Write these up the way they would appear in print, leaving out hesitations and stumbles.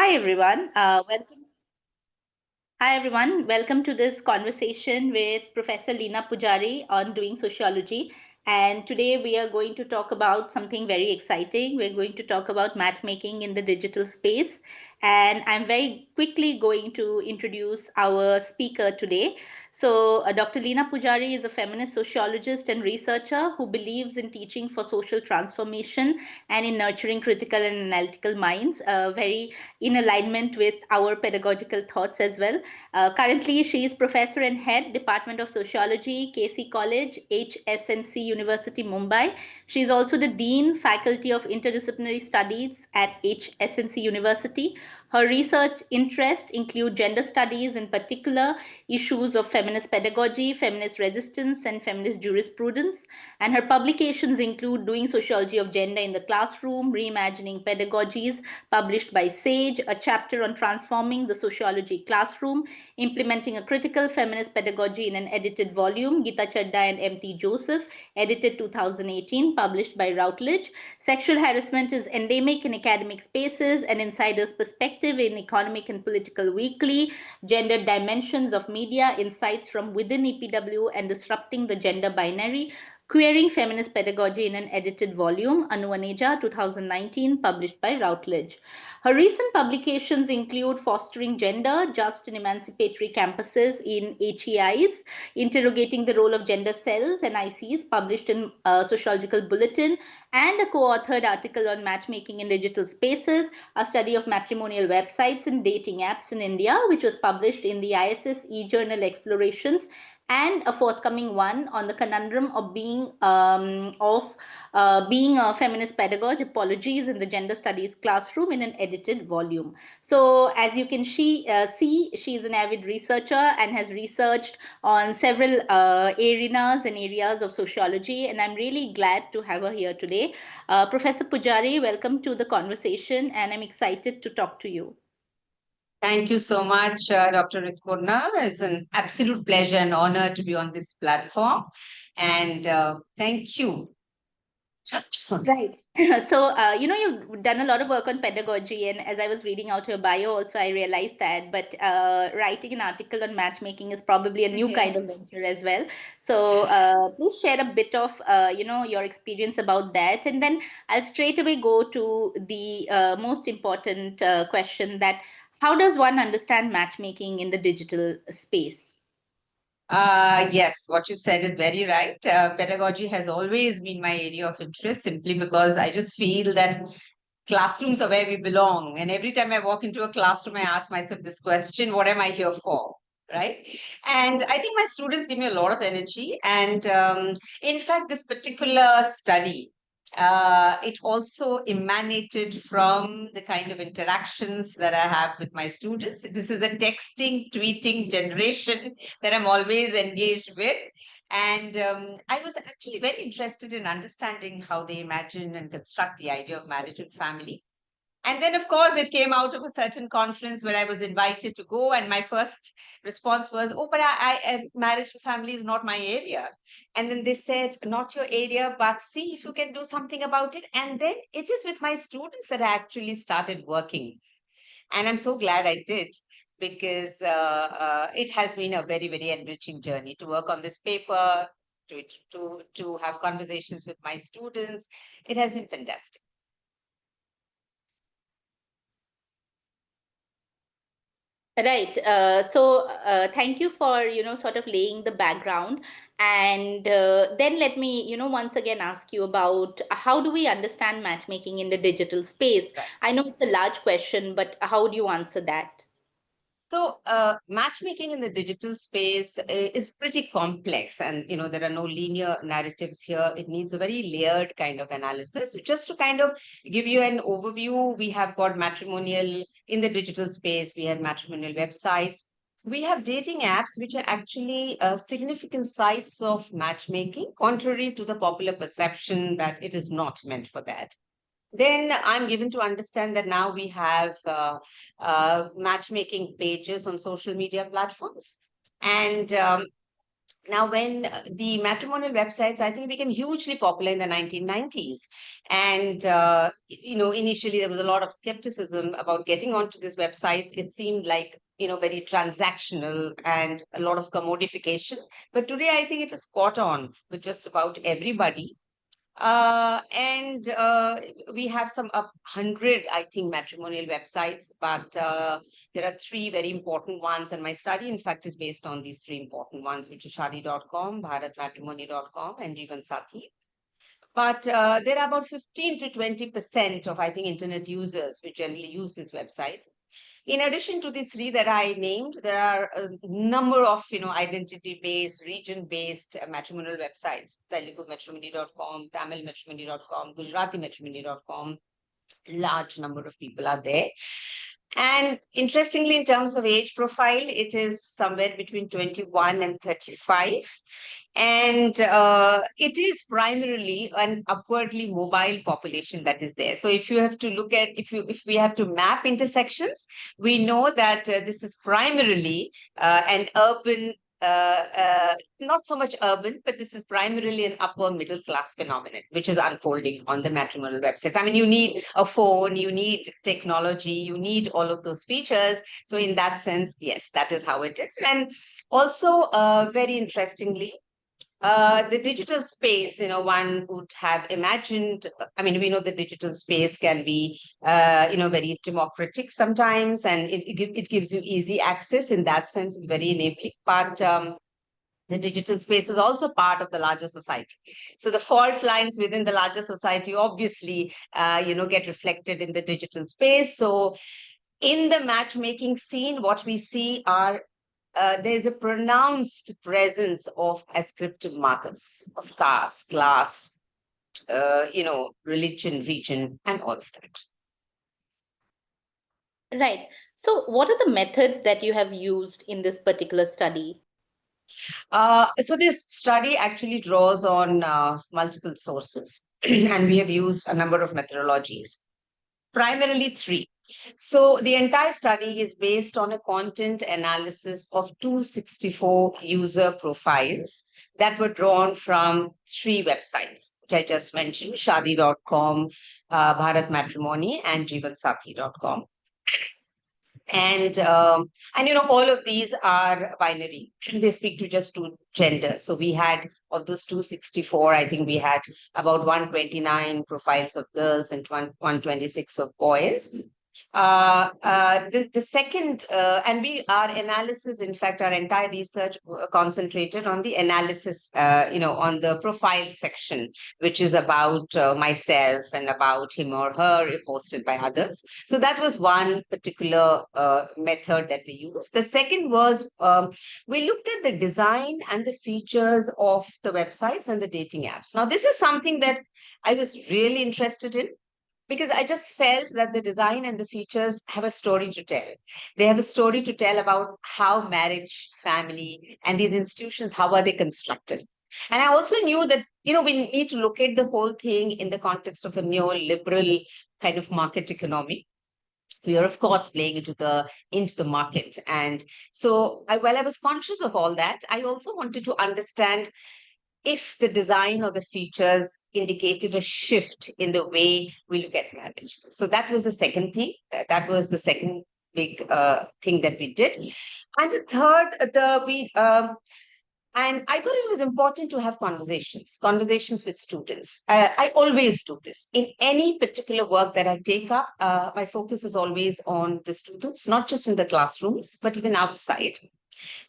Hi everyone. Hi everyone. Welcome to this conversation with Professor Leena Pujari on doing sociology. And today we are going to talk about something very exciting. We're going to talk about matchmaking in the digital space. And I'm very quickly going to introduce our speaker today. Dr. Leena Pujari is a feminist sociologist and researcher who believes in teaching for social transformation and in nurturing critical and analytical minds, very in alignment with our pedagogical thoughts as well. Currently, she is professor and head, Department of Sociology, KC College, HSNC University, Mumbai. She is also the Dean, Faculty of Interdisciplinary Studies at HSNC University. Her research interests include gender studies, in particular, issues of feminist pedagogy, feminist resistance, and feminist jurisprudence. And her publications include Doing Sociology of Gender in the Classroom, Reimagining Pedagogies, published by SAGE, a chapter on transforming the sociology classroom, Implementing a Critical Feminist Pedagogy in an edited volume, Gita Chadda and M.T. Joseph, edited 2018, published by Routledge. Sexual Harassment is Endemic in Academic Spaces, An Insider's Perspective in Economic and Political Weekly, Gendered Dimensions of Media, Insights from Within EPW and Disrupting the Gender Binary, Queering Feminist Pedagogy in an edited volume, Anuaneja, 2019, published by Routledge. Her recent publications include Fostering Gender, Just and Emancipatory Campuses in HEIs, Interrogating the Role of Gender Cells and ICs, published in Sociological Bulletin, and a co-authored article on matchmaking in digital spaces, a study of matrimonial websites and dating apps in India, which was published in the ISS e-journal Explorations, and a forthcoming one on the conundrum of being a feminist pedagogue, apologies in the gender studies classroom in an edited volume. So as you can see, she is an avid researcher and has researched on several arenas and areas of sociology, and I'm really glad to have her here today. Professor Pujari, welcome to the conversation, and I'm excited to talk to you. Thank you so much, Dr. Ritpurna. It's an absolute pleasure and honor to be on this platform. And thank you. Right. You've done a lot of work on pedagogy, and as I was reading out your bio, also I realized that. But writing an article on matchmaking is probably a new kind of venture as well. So please share a bit of your experience about that, and then I'll straight away go to the most important question: that how does one understand matchmaking in the digital space? Yes, what you said is very right. Pedagogy has always been my area of interest simply because I just feel that classrooms are where we belong. And every time I walk into a classroom, I ask myself this question: what am I here for? Right. And I think my students give me a lot of energy. And in fact, this particular study, it also emanated from the kind of interactions that I have with my students. This is a texting, tweeting generation that I'm always engaged with. And I was actually very interested in understanding how they imagine and construct the idea of marriage and family. And then, of course, it came out of a certain conference where I was invited to go. And my first response was, oh, but marriage and family is not my area. And then they said, not your area, but see if you can do something about it. And then it is with my students that I actually started working. And I'm so glad I did, because it has been a very, very enriching journey to work on this paper, to have conversations with my students. It has been fantastic. Right. Thank you for, sort of laying the background. And then let me, once again ask you about how do we understand matchmaking in the digital space? Right. I know it's a large question, but how do you answer that? So, matchmaking in the digital space is pretty complex, and there are no linear narratives here. It needs a very layered kind of analysis. Just to kind of give you an overview, we have got matrimonial in the digital space. We have matrimonial websites. We have dating apps, which are actually significant sites of matchmaking, contrary to the popular perception that it is not meant for that. Then I'm given to understand that now we have matchmaking pages on social media platforms. And Now, when the matrimonial websites, I think, became hugely popular in the 1990s. And, initially there was a lot of skepticism about getting onto these websites. It seemed like, very transactional and a lot of commodification. But today, I think it is caught on with just about everybody. And we have some 100, I think, matrimonial websites, but there are three very important ones. And my study, in fact, is based on these three important ones, which is shadi.com, bharatmatrimony.com, and Jeevan Sathi. But there are about 15 to 20% of, I think, internet users which generally use these websites. In addition to these three that I named, there are a number of, identity-based, region-based matrimonial websites: telugumatrimony.com, tamilmatrimony.com, gujaratimatrimony.com. Large number of people are there. And interestingly, in terms of age profile, it is somewhere between 21 and 35. And it is primarily an upwardly mobile population that is there. So if you have to look at, if we have to map intersections, we know that this is primarily an urban, not so much urban, but this is primarily an upper middle class phenomenon, which is unfolding on the matrimonial websites. I mean, you need a phone, you need technology, you need all of those features. So in that sense, yes, that is how it is. And also, very interestingly, the digital space, one would have imagined. I mean, we know the digital space can be, very democratic sometimes, and it gives you easy access. In that sense, it's very enabling. But the digital space is also part of the larger society. So the fault lines within the larger society obviously, get reflected in the digital space. So in the matchmaking scene, what we see are there's a pronounced presence of ascriptive markers of caste, class, religion, region, and all of that. Right. So, what are the methods that you have used in this particular study? So this study actually draws on multiple sources, and we have used a number of methodologies, primarily three. So the entire study is based on a content analysis of 264 user profiles that were drawn from three websites, which I just mentioned: shadi.com, Bharat Matrimony, and jeevansathi.com. And all of these are binary. They speak to just two genders. So we had, of those 264, I think we had about 129 profiles of girls and 126 of boys. The second, and our analysis, in fact, our entire research concentrated on the analysis, on the profile section, which is about myself and about him or her, posted by others. So that was one particular method that we used. The second was we looked at the design and the features of the websites and the dating apps. Now, this is something that I was really interested in, because I just felt that the design and the features have a story to tell. They have a story to tell about how marriage, family, and these institutions, how are they constructed. And I also knew that, we need to look at the whole thing in the context of a neoliberal kind of market economy. We are, of course, playing into the market. And so while I was conscious of all that, I also wanted to understand if the design or the features indicated a shift in the way we look at marriage. So that was the second thing. That was the second big thing that we did. And the third, and I thought it was important to have conversations with students. I always do this. In any particular work that I take up, my focus is always on the students, not just in the classrooms, but even outside.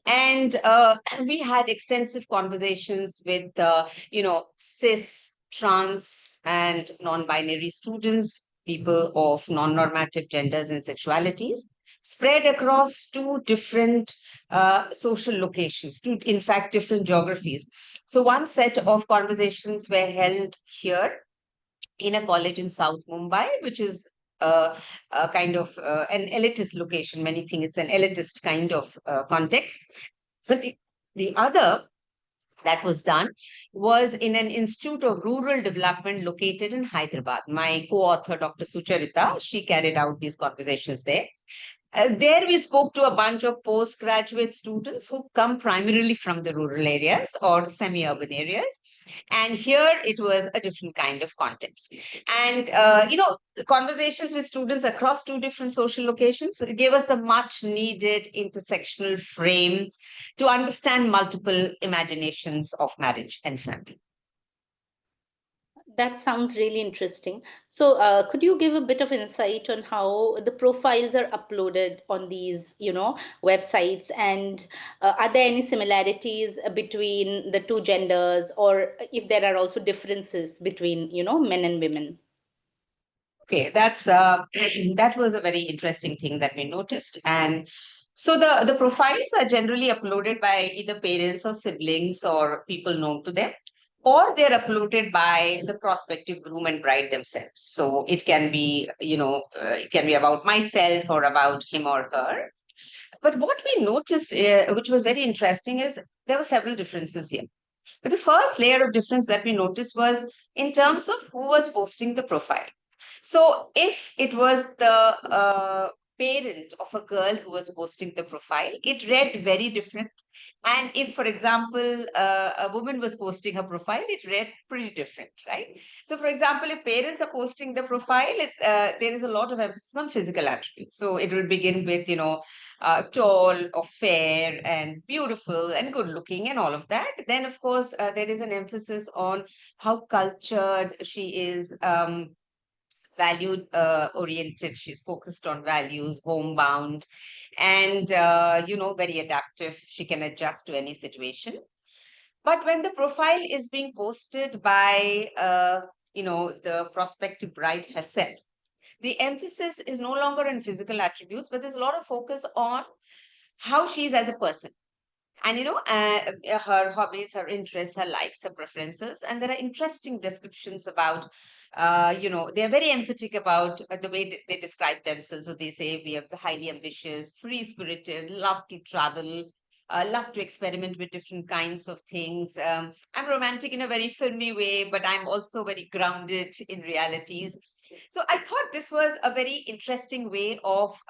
And we had extensive conversations with, cis, trans, and non-binary students, people of non-normative genders and sexualities, spread across two different social locations, in fact, different geographies. So one set of conversations were held here in a college in South Mumbai, which is a kind of an elitist location. Many think it's an elitist kind of context. So the other that was done was in an Institute of Rural Development located in Hyderabad. My co-author, Dr. Sucharita, she carried out these conversations there. There we spoke to a bunch of postgraduate students who come primarily from the rural areas or semi-urban areas. And here it was a different kind of context. And, the conversations with students across two different social locations gave us the much needed intersectional frame to understand multiple imaginations of marriage and family. That sounds really interesting. So, could you give a bit of insight on how the profiles are uploaded on these, websites, and are there any similarities between the two genders, or if there are also differences between, men and women? Okay, that's that was a very interesting thing that we noticed. And so the profiles are generally uploaded by either parents or siblings or people known to them, or they're uploaded by the prospective groom and bride themselves. So it can be, it can be about myself or about him or her. But what we noticed, which was very interesting, is there were several differences here. But the first layer of difference that we noticed was in terms of who was posting the profile. So if it was the parent of a girl who was posting the profile, it read very different. And if, for example, a woman was posting her profile, it read pretty different, right? So, for example, if parents are posting the profile, there is a lot of emphasis on physical attributes. So it will begin with, tall or fair and beautiful and good looking and all of that. Then, of course, there is an emphasis on how cultured she is. Value oriented. She's focused on values, homebound, and very adaptive. She can adjust to any situation. But when the profile is being posted by the prospective bride herself, the emphasis is no longer on physical attributes, but there's a lot of focus on how she is as a person. And her hobbies, her interests, her likes, her preferences. And there are interesting descriptions about they're very emphatic about the way they describe themselves. So they say we are the highly ambitious, free spirited, love to travel, love to experiment with different kinds of things. I'm romantic in a very filmy way, but I'm also very grounded in realities. So I thought this was a very interesting way of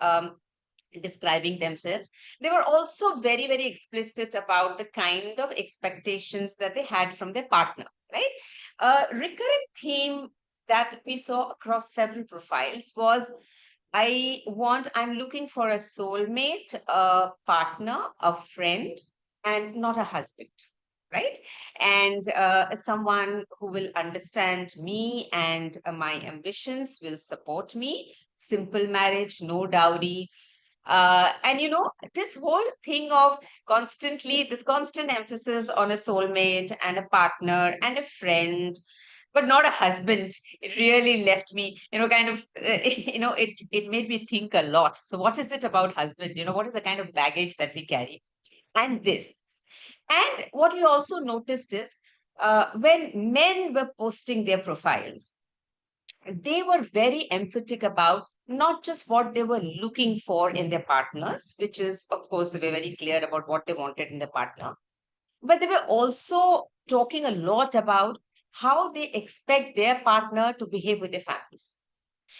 describing themselves. They were also very, very explicit about the kind of expectations that they had from their partner, right? A recurrent theme that we saw across several profiles was I'm looking for a soulmate, a partner, a friend, and not a husband, right? And someone who will understand me and my ambitions, will support me. Simple marriage, no dowry, and this whole thing of this constant emphasis on a soulmate and a partner and a friend, but not a husband, it really left me, kind of, it made me think a lot. So, what is it about husband? What is the kind of baggage that we carry? And this. And what we also noticed is when men were posting their profiles, they were very emphatic about not just what they were looking for in their partners, which is, of course, they were very clear about what they wanted in their partner, but they were also talking a lot about how they expect their partner to behave with their families.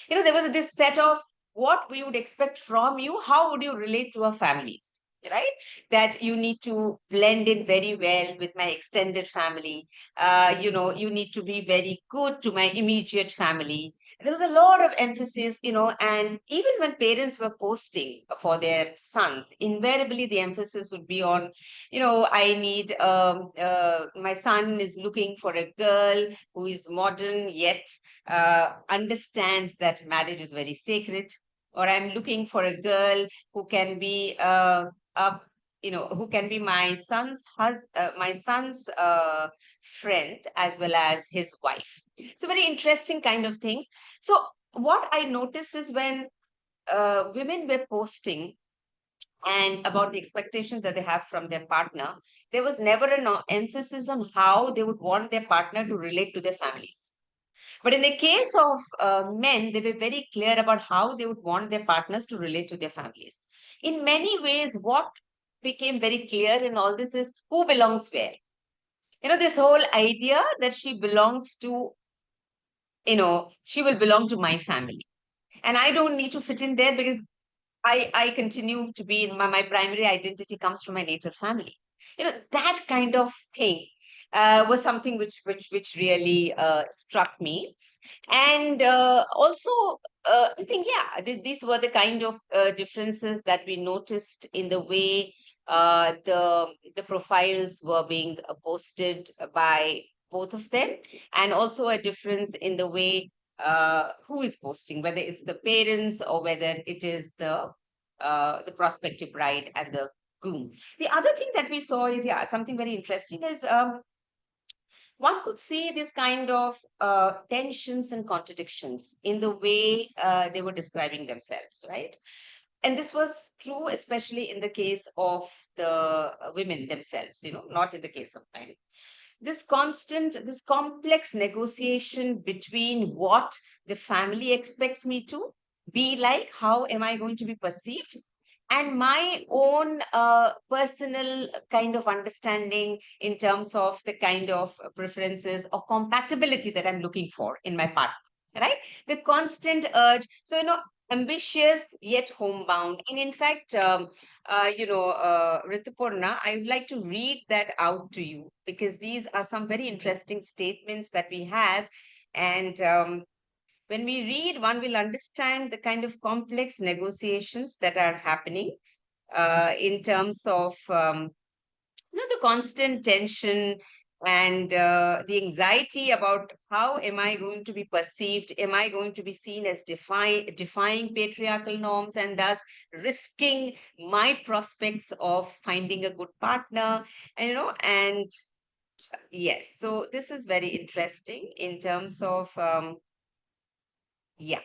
There was this set of what we would expect from you, how would you relate to our families, right? That you need to blend in very well with my extended family. You need to be very good to my immediate family. There was a lot of emphasis, and even when parents were posting for their sons, invariably the emphasis would be on, I need, my son is looking for a girl who is modern yet understands that marriage is very sacred, or I'm looking for a girl who can be who can be my son's friend as well as his wife. So very interesting kind of things. So what I noticed is when women were posting and about the expectations that they have from their partner, there was never an emphasis on how they would want their partner to relate to their families. But in the case of men, they were very clear about how they would want their partners to relate to their families. In many ways, what became very clear in all this is who belongs where. This whole idea that she belongs to, she will belong to my family. And I don't need to fit in there because I continue to be in my primary identity comes from my native family. That kind of thing was something which really struck me. And also, I think, yeah, these were the kind of differences that we noticed in the way the profiles were being posted by both of them, and also a difference in the way who is posting, whether it's the parents or whether it is the prospective bride and the groom. The other thing that we saw is, yeah, something very interesting is one could see this kind of tensions and contradictions in the way they were describing themselves, right? And this was true, especially in the case of the women themselves, not in the case of men. This complex negotiation between what the family expects me to be like, how am I going to be perceived, and my own personal kind of understanding in terms of the kind of preferences or compatibility that I'm looking for in my partner, right? The constant urge. So, ambitious yet homebound. And in fact, Ritupurna, I would like to read that out to you because these are some very interesting statements that we have. And when we read, one will understand the kind of complex negotiations that are happening in terms of the constant tension and the anxiety about how am I going to be perceived? Am I going to be seen as defying patriarchal norms and thus risking my prospects of finding a good partner? And yes, so this is very interesting in terms of yeah.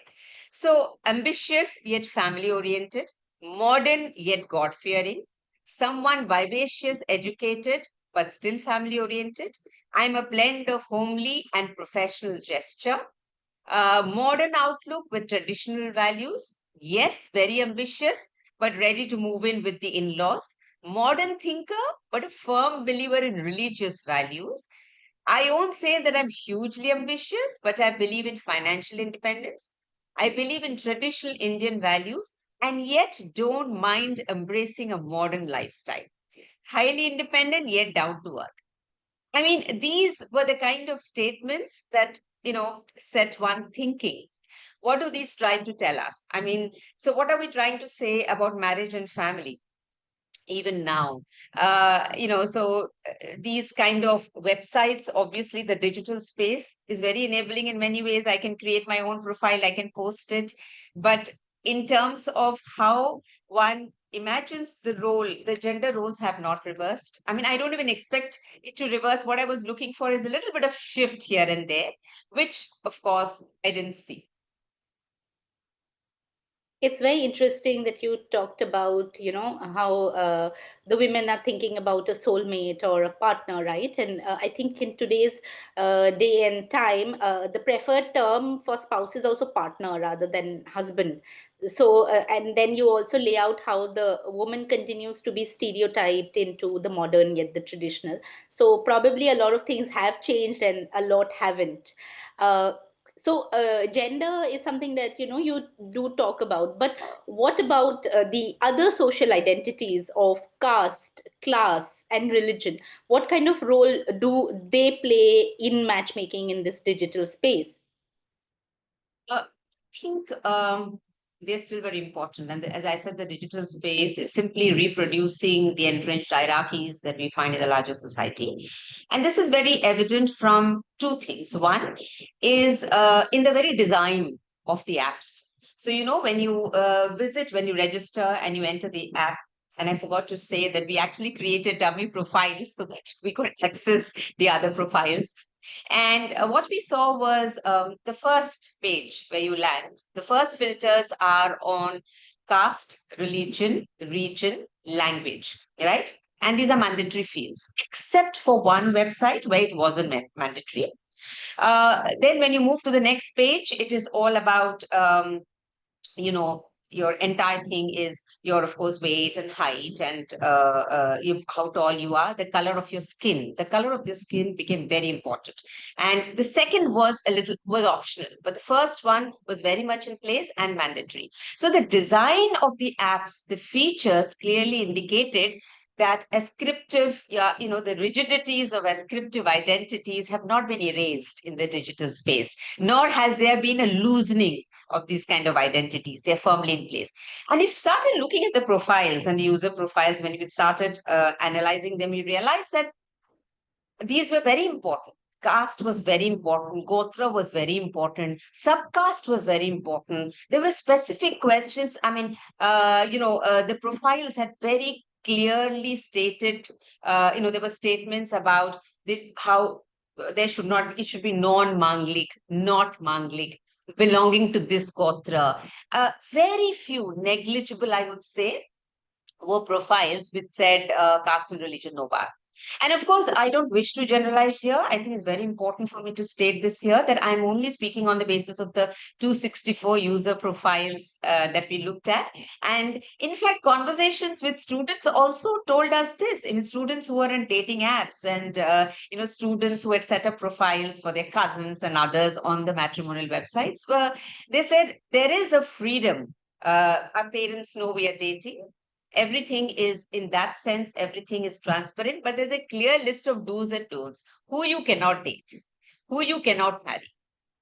So ambitious yet family oriented, modern yet God fearing, someone vivacious, educated, but still family oriented. I'm a blend of homely and professional gesture. Modern outlook with traditional values. Yes, very ambitious, but ready to move in with the in laws. Modern thinker, but a firm believer in religious values. I won't say that I'm hugely ambitious, but I believe in financial independence. I believe in traditional Indian values and yet don't mind embracing a modern lifestyle. Highly independent, yet down to earth. I mean, these were the kind of statements that, set one thinking. What do these try to tell us? I mean, so what are we trying to say about marriage and family? Even now, so these kind of websites, obviously the digital space is very enabling in many ways. I can create my own profile, I can post it, but in terms of how one imagines the gender roles have not reversed. I mean, I don't even expect it to reverse. What I was looking for is a little bit of shift here and there, which of course I didn't see. It's very interesting that you talked about, how the women are thinking about a soulmate or a partner, right? And I think in today's day and time, the preferred term for spouse is also partner rather than husband. So, and then you also lay out how the woman continues to be stereotyped into the modern yet the traditional. So, probably a lot of things have changed and a lot haven't. Uh, Gender is something that you do talk about, but what about the other social identities of caste, class, and religion? What kind of role do they play in matchmaking in this digital space? I think they're still very important. And as I said, the digital space is simply reproducing the entrenched hierarchies that we find in the larger society. And this is very evident from two things. One is in the very design of the apps. So, when you when you register and you enter the app, and I forgot to say that we actually created dummy profiles so that we could access the other profiles. And what we saw was the first page where you land. The first filters are on caste, religion, region, language, right? And these are mandatory fields, except for one website where it wasn't mandatory. Then when you move to the next page, it is all about, you know, your entire thing is your, of course, weight and height and how tall you are. The color of your skin. The color of your skin became very important. And the second was optional, but the first one was very much in place and mandatory. So the design of the apps, the features clearly indicated that ascriptive, the rigidities of ascriptive identities have not been erased in the digital space, nor has there been a loosening of these kind of identities. They're firmly in place. And if you started looking at the profiles and the user profiles, when we started analyzing them, we realized that these were very important. Caste was very important. Gotra was very important. Subcaste was very important. There were specific questions. I mean, the profiles had very clearly stated, there were statements about this, how it should be non-Manglik, not Manglik, belonging to this Gotra. Very few, negligible, I would say, were profiles which said caste and religion no bar. And of course, I don't wish to generalize here. I think it's very important for me to state this here that I'm only speaking on the basis of the 264 user profiles that we looked at. And in fact, conversations with students also told us this. I mean, students who are in dating apps and, students who had set up profiles for their cousins and others on the matrimonial websites, they said there is a freedom. Our parents know we are dating. Everything is, in that sense, everything is transparent, but there's a clear list of do's and don'ts, who you cannot date, who you cannot marry.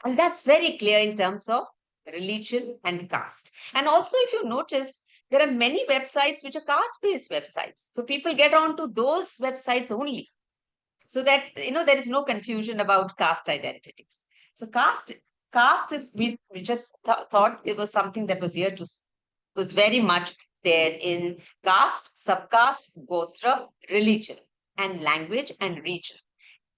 And that's very clear in terms of religion and caste. And also, if you noticed, there are many websites which are caste-based websites. So people get onto those websites only. So that, there is no confusion about caste identities. So caste is, we just thought it was something that was here was very much there in caste, subcaste, gotra, religion, and language and region.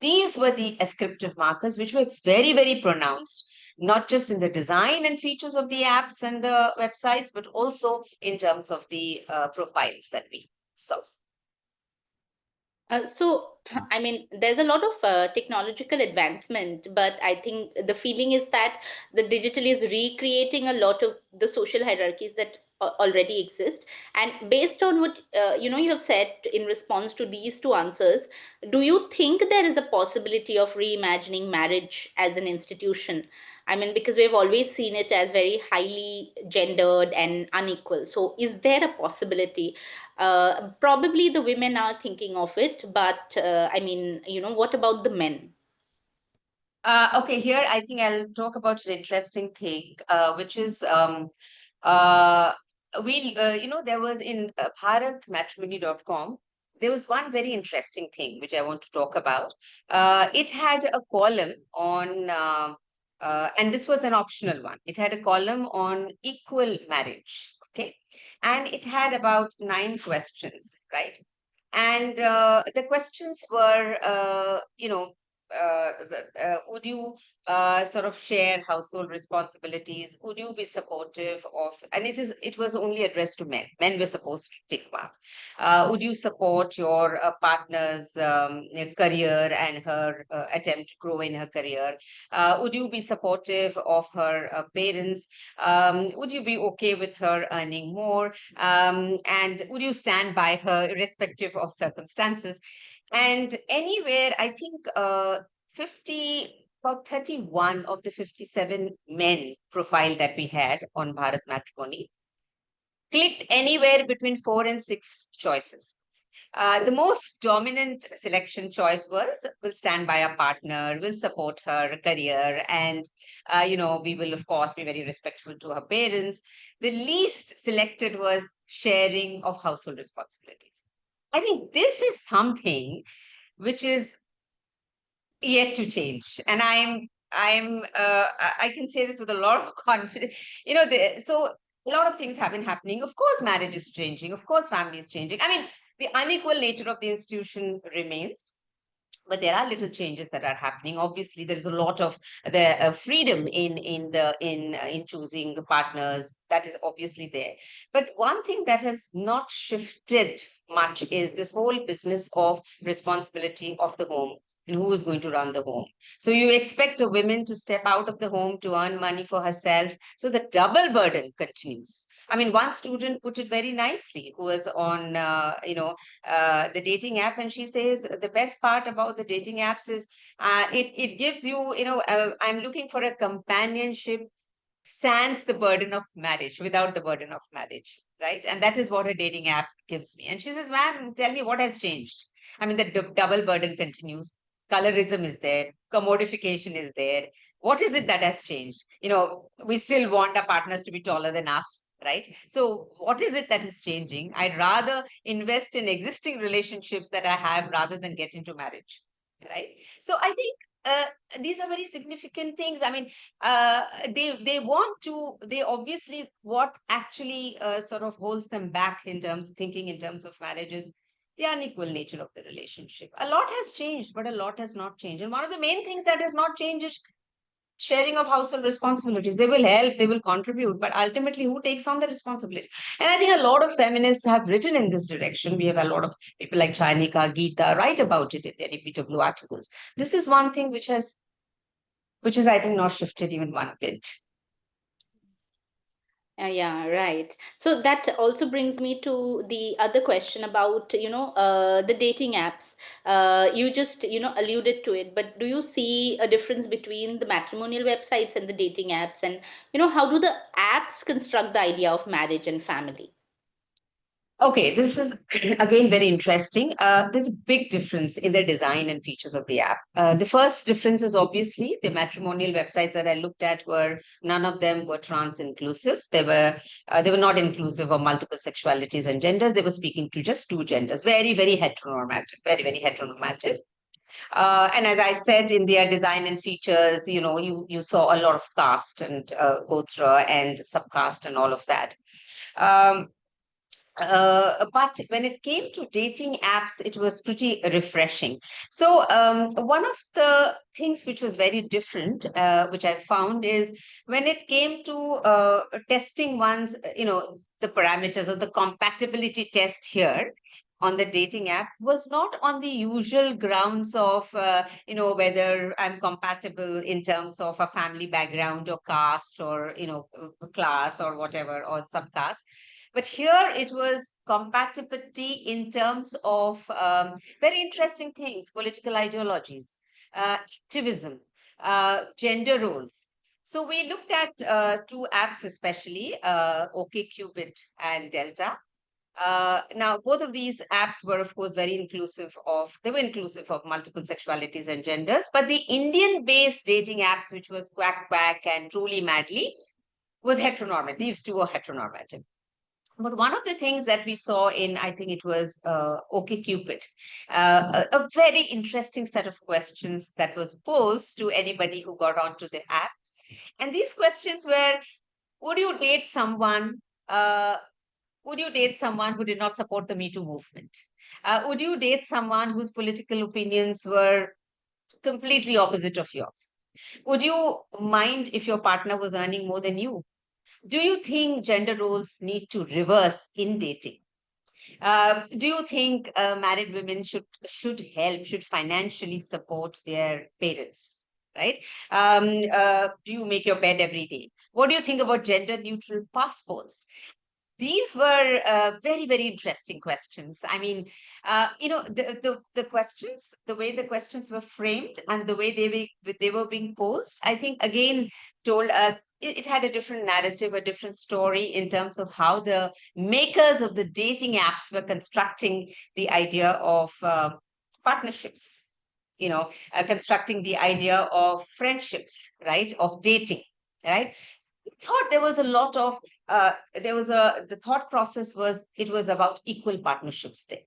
These were the ascriptive markers, which were very, very pronounced, not just in the design and features of the apps and the websites, but also in terms of the profiles that we saw. I mean, there's a lot of technological advancement, but I think the feeling is that the digital is recreating a lot of the social hierarchies that already exist. And based on what you have said in response to these two answers, do you think there is a possibility of reimagining marriage as an institution? I mean, because we've always seen it as very highly gendered and unequal. So, is there a possibility? Probably the women are thinking of it, but I mean, what about the men? Okay, here I think I'll talk about an interesting thing, which is there was in bharatmatrimony.com, there was one very interesting thing which I want to talk about. It had a column on, and this was an optional one. It had a column on equal marriage, okay? And it had about 9 questions, right? And the questions were, would you sort of share household responsibilities? Would you be supportive of, and it was only addressed to men. Men were supposed to take part. Would you support your partner's career and her attempt to grow in her career? Would you be supportive of her parents? Would you be okay with her earning more? And would you stand by her irrespective of circumstances? And anywhere, I think about 31 of the 57 men profile that we had on Bharat Matrimony clicked anywhere between 4 and 6 choices. The most dominant selection choice was, we'll stand by our partner, we'll support her career, and, we will, of course, be very respectful to her parents. The least selected was sharing of household responsibilities. I think this is something which is yet to change. And I can say this with a lot of confidence. So a lot of things have been happening. Of course, marriage is changing. Of course, family is changing. I mean, the unequal nature of the institution remains. But there are little changes that are happening. Obviously, there is a lot of the freedom in choosing partners. That is obviously there. But one thing that has not shifted much is this whole business of responsibility of the home, and who is going to run the home. So you expect a woman to step out of the home to earn money for herself. So the double burden continues. I mean, one student put it very nicely, who was on, the dating app, and she says the best part about the dating apps is it gives you, I'm looking for a companionship sans the burden of marriage, without the burden of marriage, right? And that is what a dating app gives me. And she says, ma'am, tell me what has changed. I mean, the double burden continues. Colorism is there, commodification is there. What is it that has changed? We still want our partners to be taller than us, right? So what is it that is changing? I'd rather invest in existing relationships that I have rather than get into marriage, right? So I think these are very significant things. I mean, they obviously, what actually sort of holds them back in terms of thinking in terms of marriage is the unequal nature of the relationship. A lot has changed, but a lot has not changed. And one of the main things that has not changed is sharing of household responsibilities. They will help, they will contribute, but ultimately, who takes on the responsibility? And I think a lot of feminists have written in this direction. We have a lot of people like Chainika, Geeta write about it in their repeatable articles. This is one thing which is, I think, not shifted even one bit. Yeah, right. So that also brings me to the other question about, the dating apps. You just, alluded to it, but do you see a difference between the matrimonial websites and the dating apps? And, how do the apps construct the idea of marriage and family? Okay, this is again very interesting. There's a big difference in the design and features of the app. The first difference is obviously the matrimonial websites that I looked at were none of them were trans inclusive. They were not inclusive of multiple sexualities and genders. They were speaking to just two genders. Very very heteronormative. Very very heteronormative. And as I said, in their design and features, you saw a lot of caste and gotra and subcaste and all of that. Um, but when it came to dating apps, it was pretty refreshing. So, one of the things which was very different, which I found, is when it came to testing one's, the parameters or the compatibility test here on the dating app was not on the usual grounds of, whether I'm compatible in terms of a family background or caste or, class or whatever, or subcaste. But here it was compatibility in terms of very interesting things: political ideologies, activism, gender roles. So we looked at two apps, especially OkCupid and Delta. Now, both of these apps were, of course, they were inclusive of multiple sexualities and genders. But the Indian-based dating apps, which was Quack Quack and Truly Madly, was heteronormative. These two were heteronormative. But one of the things that we saw in, I think it was OkCupid, a very interesting set of questions that was posed to anybody who got onto the app. And these questions were: would you date someone? Uh, would you date someone who did not support the Me Too movement? Would you date someone whose political opinions were completely opposite of yours? Would you mind if your partner was earning more than you? Do you think gender roles need to reverse in dating? Do you think married women should financially support their parents? Right? Do you make your bed every day? What do you think about gender neutral passports? These were very, very interesting questions. I mean, the questions, the way the questions were framed and the way they were being posed, I think again told us it had a different narrative, a different story in terms of how the makers of the dating apps were constructing the idea of partnerships, constructing the idea of friendships, right, of dating, right? Thought there was a lot of the thought process was it was about equal partnerships there.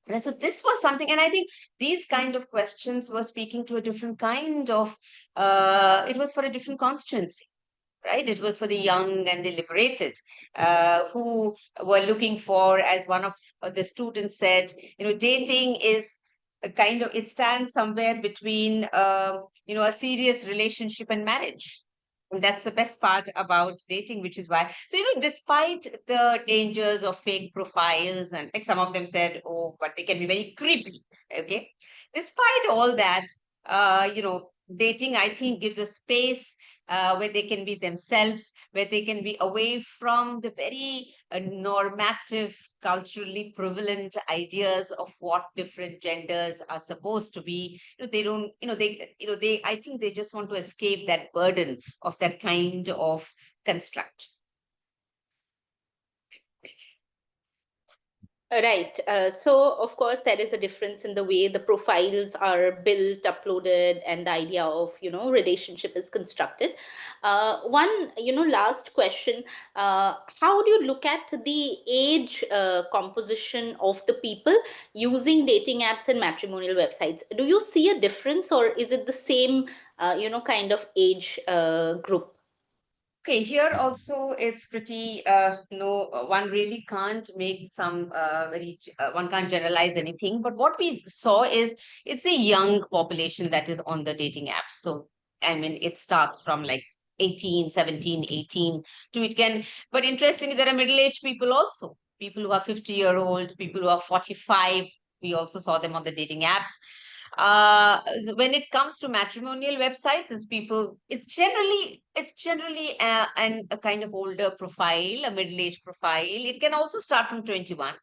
And so this was something, and I think these kind of questions were speaking to a different kind of it was for a different constituency, right? It was for the young and the liberated, who were looking for, as one of the students said, dating is a kind of, it stands somewhere between a serious relationship and marriage, And that's the best part about dating, which is why. So, despite the dangers of fake profiles, and like some of them said, oh, but they can be very creepy. Okay. Despite all that, dating, I think, gives a space where they can be themselves, where they can be away from the very normative, culturally prevalent ideas of what different genders are supposed to be. They don't, I think they just want to escape that burden of that kind of construct. Right. So, of course, there is a difference in the way the profiles are built, uploaded, and the idea of, relationship is constructed. One, last question. How do you look at the age composition of the people using dating apps and matrimonial websites? Do you see a difference, or is it the same, kind of age group? Okay, here also it's pretty, no, one really can't make some one can't generalize anything. But what we saw is it's a young population that is on the dating apps. So, I mean, it starts from like 18, 17, 18 to it can, but interestingly, there are middle-aged people also, people who are 50-year-old, people who are 45. We also saw them on the dating apps. When it comes to matrimonial websites, it's generally a kind of older profile, a middle-aged profile. It can also start from 21.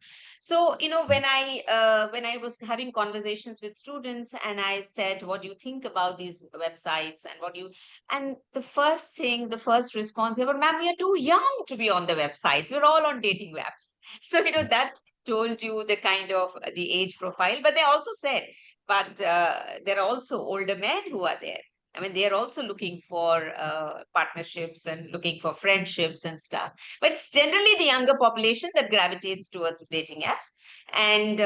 So, when I was having conversations with students and I said, what do you think about these websites, and the first response, they were, ma'am, we are too young to be on the websites. We're all on dating apps. So, that told you the kind of the age profile. But they also said, but there are also older men who are there. I mean, they are also looking for partnerships and looking for friendships and stuff. But it's generally the younger population that gravitates towards dating apps. And,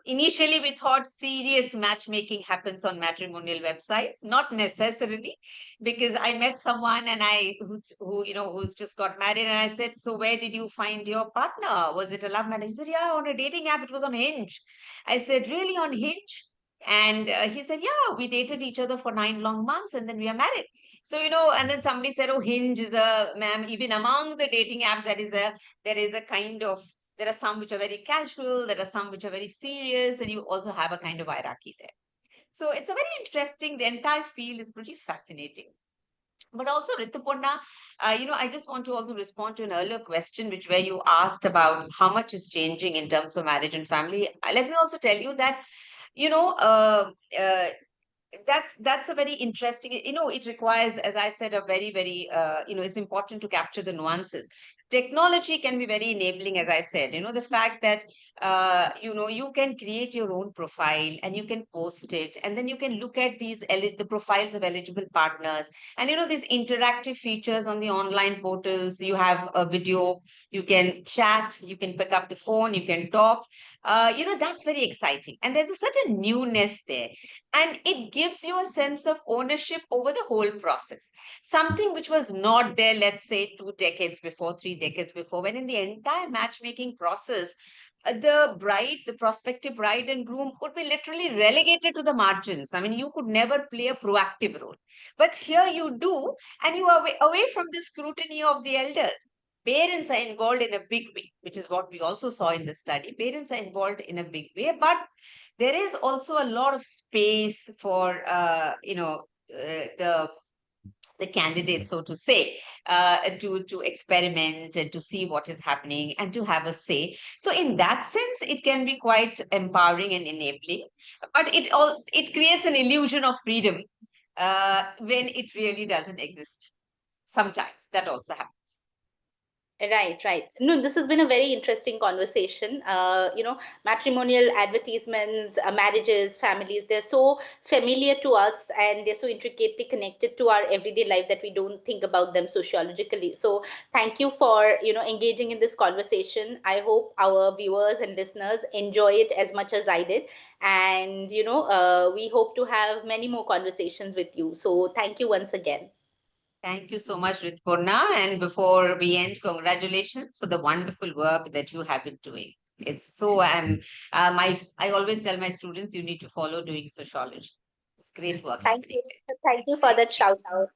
initially we thought serious matchmaking happens on matrimonial websites. Not necessarily, because I met someone and who's just got married, and I said, so where did you find your partner? Was it a love marriage? He said, yeah, on a dating app. It was on Hinge. I said, really, on Hinge? And he said, yeah, we dated each other for 9 long months and then we are married. So, and then somebody said, oh, Hinge is ma'am, even among the dating apps, there is a kind of, there are some which are very casual, there are some which are very serious, and you also have a kind of hierarchy there. So it's a very interesting, the entire field is pretty fascinating. But also, Ritupurna, I just want to also respond to an earlier question, which where you asked about how much is changing in terms of marriage and family. Let me also tell you that, you know, uh, uh, that's a very interesting, it requires, as I said, a very, very, it's important to capture the nuances. Technology can be very enabling, as I said, the fact that, you can create your own profile and you can post it, and then you can look at the profiles of eligible partners. And, these interactive features on the online portals, you have a video, you can chat, you can pick up the phone, you can talk. That's very exciting. And there's a certain newness there, and it gives you a sense of ownership over the whole process, something which was not there, let's say 2 decades before, 3 decades before, when in the entire matchmaking process, the prospective bride and groom could be literally relegated to the margins. I mean, you could never play a proactive role, but here you do, and you are away from the scrutiny of the elders. Parents are involved in a big way, which is what we also saw in the study. Parents are involved in a big way, but there is also a lot of space for the candidates, so to say, to experiment and to see what is happening and to have a say. So in that sense, it can be quite empowering and enabling, but it creates an illusion of freedom when it really doesn't exist. Sometimes that also happens. Right, right. No, this has been a very interesting conversation. Matrimonial advertisements, marriages, families, they're so familiar to us and they're so intricately connected to our everyday life that we don't think about them sociologically. So thank you for, engaging in this conversation. I hope our viewers and listeners enjoy it as much as I did. And, we hope to have many more conversations with you. So thank you once again. Thank you so much, Ritpurna. And before we end, congratulations for the wonderful work that you have been doing. It's so I always tell my students, you need to follow doing sociology. It's great work. Thank you. Thank you for that shout out.